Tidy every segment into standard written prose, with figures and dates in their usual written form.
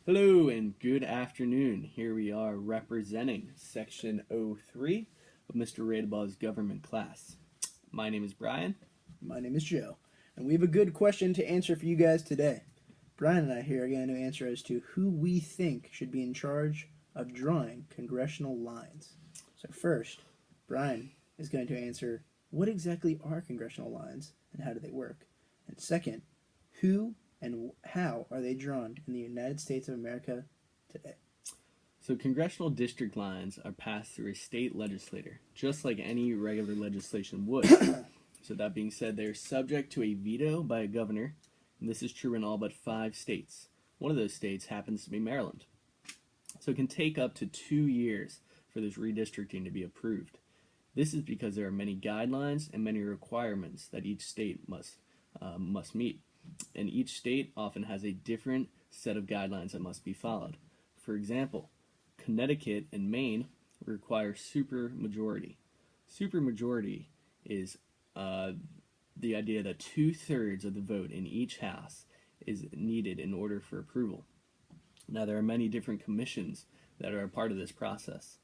Hello and good afternoon. Here we are representing Section 03 of Mr. Radabaw's government class. My name is Brian. My name is Joe, and we have a good question to answer for you guys today. Brian and I here are going to answer as to who we think should be in charge of drawing congressional lines. So first, Brian is going to answer what exactly are congressional lines and how do they work? And second, who and how are they drawn in the United States of America today? So congressional district lines are passed through a state legislator, just like any regular legislation would. So that being said, they're subject to a veto by a governor, and this is true in all but 5 states. One of those states happens to be Maryland. So it can take up to 2 years for this redistricting to be approved. This is because there are many guidelines and many requirements that each state must meet. And each state often has a different set of guidelines that must be followed. For example, Connecticut and Maine require supermajority. Supermajority is the idea that 2/3 of the vote in each house is needed in order for approval. Now, there are many different commissions that are a part of this process.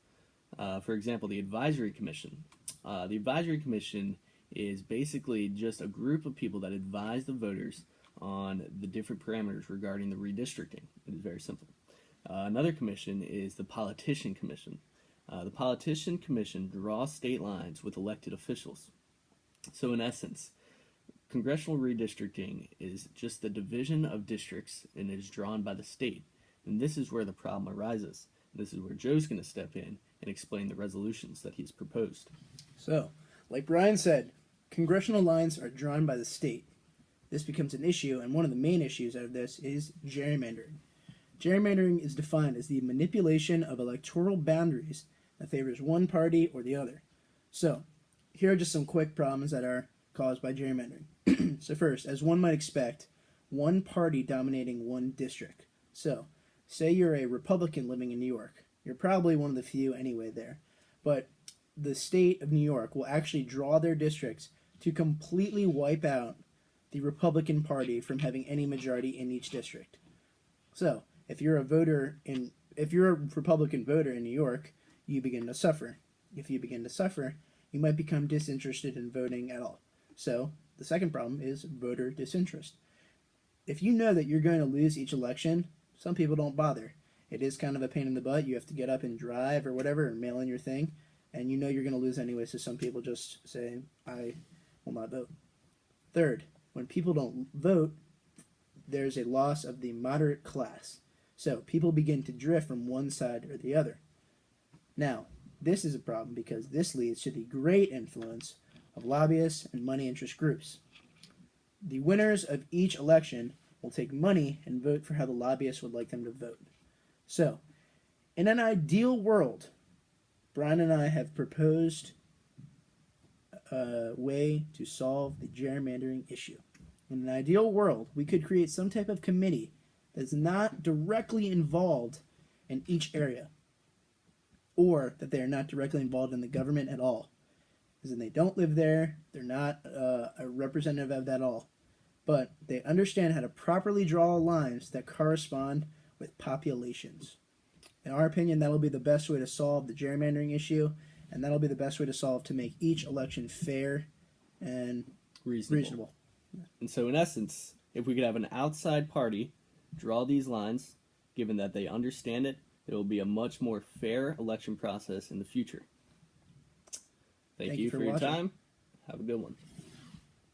For example, the Advisory Commission. The Advisory Commission is basically just a group of people that advise the voters on the different parameters regarding the redistricting. It is very simple. Another commission is the Politician Commission. The Politician Commission draws state lines with elected officials. So in essence, congressional redistricting is just the division of districts and is drawn by the state. And this is where the problem arises. This is where Joe's going to step in and explain the resolutions that he's proposed. So, like Brian said, congressional lines are drawn by the state. This becomes an issue, and one of the main issues out of this is gerrymandering. Gerrymandering is defined as the manipulation of electoral boundaries that favors one party or the other. So, here are just some quick problems that are caused by gerrymandering. So first, as one might expect, one party dominating one district. So, say you're a Republican living in New York. You're probably one of the few anyway there. But the state of New York will actually draw their districts to completely wipe out the Republican Party from having any majority in each district. So, if you're a Republican voter in New York, you begin to suffer. If you begin to suffer, you might become disinterested in voting at all. So, the second problem is voter disinterest. If you know that you're going to lose each election, some people don't bother. It is kind of a pain in the butt. You have to get up and drive or whatever, or mail in your thing, and you know you're going to lose anyway, so some people just say, I will not vote. Third, when people don't vote, there's a loss of the moderate class. So people begin to drift from one side or the other. Now, this is a problem because this leads to the great influence of lobbyists and money interest groups. The winners of each election will take money and vote for how the lobbyists would like them to vote. So, in an ideal world, Brian and I have proposed a way to solve the gerrymandering issue. In an ideal world, we could create some type of committee that's not directly involved in each area, or that they are not directly involved in the government at all. As in, they don't live there, they're not a representative of that at all, but they understand how to properly draw lines that correspond with populations. In our opinion, that'll be the best way to solve the gerrymandering issue, and that'll be the best way to solve to make each election fair and reasonable. And so in essence, if we could have an outside party draw these lines, given that they understand it, there will be a much more fair election process in the future. Thank you for your time. Have a good one.